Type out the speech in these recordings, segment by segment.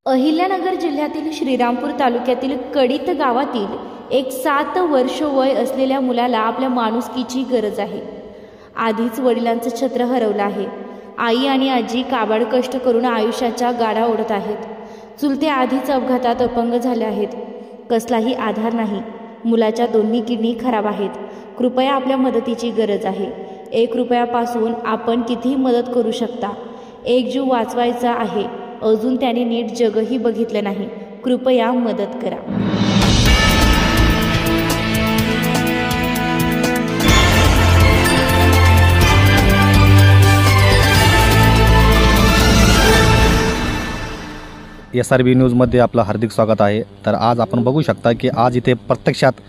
अहिल्यानगर जिल्ह्यातील श्रीरामपूर तालुक्यातील कडीत गावातील एक 7 वर्ष वय असलेल्या मुलाला आपल्या माणुसकीची गरज आहे. आधीच वडिलांचं छत्र हरवलं आहे. आई आणि आजी काबाड कष्ट करून आयुष्याच्या गाडा ओढत आहेत. चुलते आधीच अपघातात अपंग झाले आहेत. कसलाही आधार नाही. मुलाच्या दोन्ही किडनी खराब आहेत. कृपया आपल्या मदतीची गरज आहे. 1 रुपयापासून आपण कितीही मदत करू शकता. एक जीव वाचवायचा आहे. अजून त्याने नीट जगही बघितलं नाही. कृपया मदत करा. SRB न्यूजमध्ये आपलं हार्दिक स्वागत आहे. तर आज आपण बघू शकता की आज इथे प्रत्यक्षात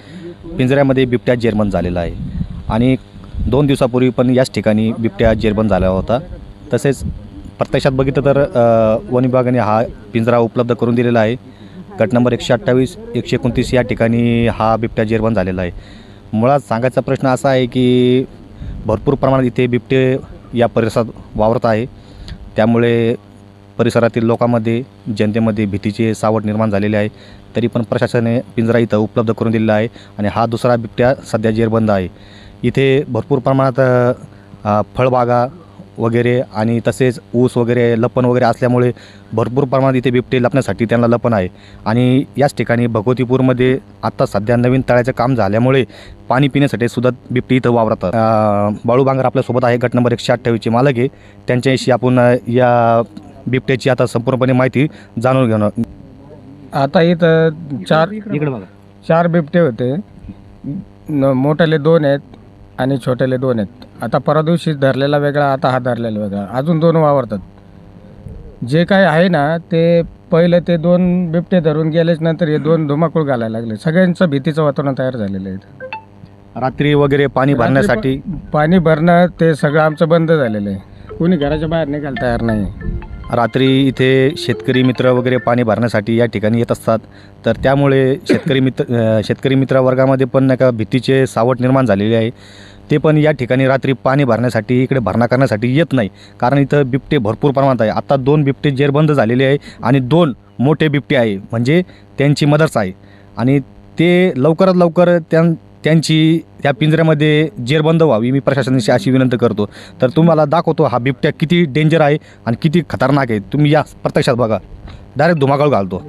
पिंजऱ्यामध्ये बिबट्या जेरबंद झालेला आहे आणि 2 दिवसापूर्वी पण याच ठिकाणी बिबट्या जेरबंद झाला होता. तसेच प्रत्यक्षात बघितलं तर वन विभागाने हा पिंजरा उपलब्ध करून दिलेला आहे. गट नंबर 128, 129 या ठिकाणी हा बिबट्या जेरबंद झालेला आहे. मुळात सांगायचा प्रश्न असा आहे की भरपूर प्रमाणात इथे बिबटे या परिसरात वावरत आहे. त्यामुळे परिसरातील लोकांमध्ये, जनतेमध्ये भीतीचे सावट निर्माण झालेले आहे. तरी पण प्रशासनाने पिंजरा इथं उपलब्ध करून दिलेला आहे आणि हा दुसरा बिबट्या सध्या जेरबंद आहे. इथे भरपूर प्रमाणात फळबागा वगैरे आणि तसेच ऊस वगैरे, लपण वगैरे असल्यामुळे भरपूर प्रमाणात इथे बिबटे लपण्यासाठी त्यांना लपण आहे. आणि याच ठिकाणी भगवतीपूरमध्ये आत्ता सध्या नवीन तळ्याचं काम झाल्यामुळे पाणी पिण्यासाठी सुद्धा बिबटे इथं वावरतात. बाळू बांगर आपल्यासोबत आहे. गट नंबर 128चे मालक आहे. त्यांच्याशी आपण या बिबट्याची आता संपूर्णपणे माहिती जाणून घेणार. आता इथं चार बिबटे होते. मोठ्याले 2 आहेत आणि छोट्याले 2 आहेत. आता परवा दिवशी धरलेला वेगळा, आता हा धरलेला वेगळा. अजून 2 वावरतात. जे काय आहे ना ते पहिलं ते 2 बिबटे धरून गेलेच, नंतर हे 2 धुमाकूळ घालायला लागले. सगळ्यांचं भीतीचं वातावरण तयार झालेलं आहे. रात्री वगैरे पाणी भरण्यासाठी पाणी भरणं ते सगळं आमचं बंद झालेलं आहे. कोणी घराच्या बाहेर निघायला तयार नाही. रात्री इथे शेतकरी मित्र वगैरे पाणी भरण्यासाठी या ठिकाणी येत असतात. तर त्यामुळे शेतकरी मित्र वर्गामध्ये पण नाही का भीतीचे सावट निर्माण झालेले आहे. ते पण या ठिकाणी रात्री पाणी भरण्यासाठी, इकडे भरणा करण्यासाठी येत नाही. कारण इथं बिबटे भरपूर प्रमाणात आहे. आता 2 बिबटे जेरबंद झालेले आहे आणि 2 मोठे बिबटे आहे, म्हणजे त्यांची मदर्स आहे. आणि ते लवकरात लवकर त्यांची त्या पिंजऱ्यामध्ये जेरबंद व्हावी, मी प्रशासनाशी अशी विनंती करतो. तर तुम्हाला दाखवतो हा बिबट्या किती डेंजर आहे आणि किती खतरनाक आहे. तुम्ही या प्रत्यक्षात बघा. डायरेक्ट धुमाकूळ घालतो.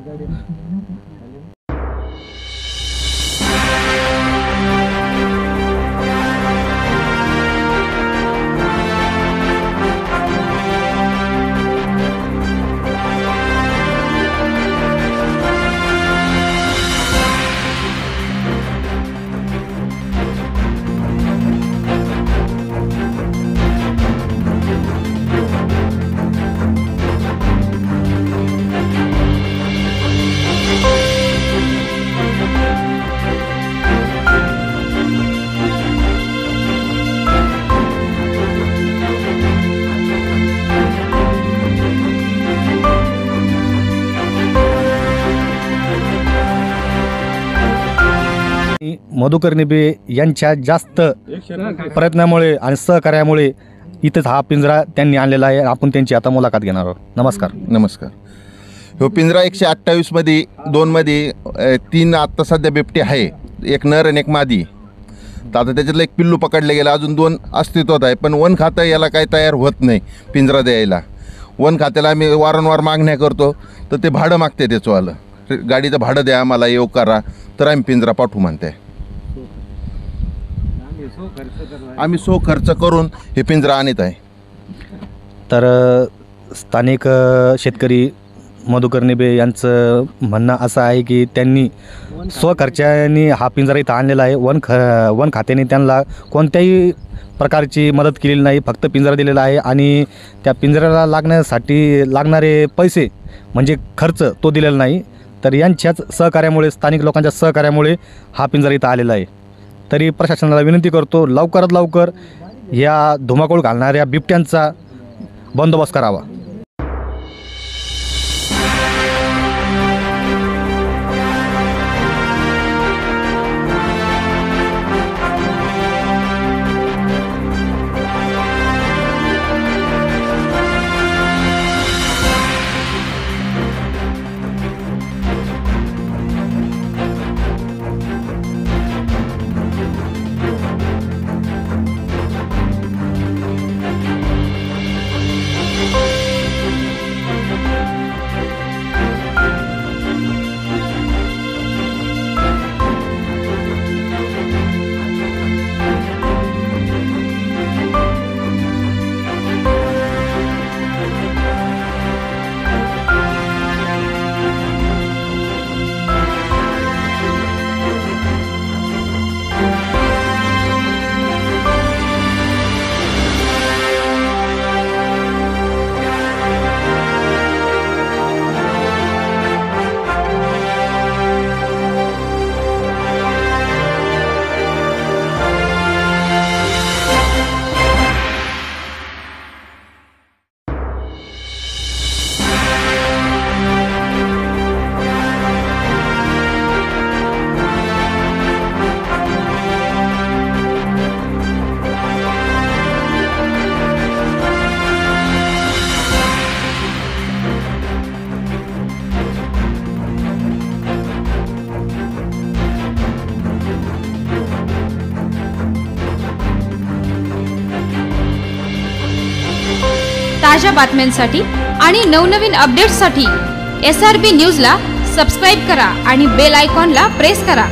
मधुकर निबे यांच्या जास्त प्रयत्नामुळे आणि सहकार्यामुळे इथंच हा पिंजरा त्यांनी आणलेला आहे. आपण त्यांची आता मुलाखत घेणार आहोत. नमस्कार. हो पिंजरा 128मध्ये 2मध्ये 3 आत्ता सध्या बिबटे आहे. एक नर आणि एक मादी. तर आता त्याच्यातलं एक पिल्लू पकडलं गेलं. अजून 2 अस्तित्वात आहे. पण वन खातं याला काही तयार होत नाही पिंजरा द्यायला. वन खात्याला आम्ही वारंवार मागण्या करतो तर ते भाडं मागते. त्याचंवालं गाडीचं भाडं द्या, आम्हाला येऊ करा, तर आम्ही पिंजरा पाठवू म्हणते. आम्ही खर्च करून हे पिंजरा आणत आहे. तर स्थानिक शेतकरी मधुकर निबे यांचं म्हणणं असं आहे की त्यांनी स्वखर्चाने हा पिंजरा इथं आणलेला आहे. वन खात्याने त्यांना कोणत्याही प्रकारची मदत केलेली नाही. फक्त पिंजरा दिलेला आहे आणि त्या पिंजऱ्याला लागणारे पैसे म्हणजे खर्च तो दिलेला नाही. तर यांच्याच सहकार्यामुळे, स्थानिक लोकांच्या सहकार्यामुळे हा पिंजरा इथं आलेला आहे. तरी प्रशासनाला विनंती करतो, लवकरात लवकर या धुमाकूळ घालणाऱ्या बिबट्यांचा बंदोबस्त करावा. ताज्या बातम्यांसाठी आणि नवनवीन अपडेट्ससाठी SRB न्यूजला सबस्क्राईब करा आणि बेल आयकॉनला प्रेस करा।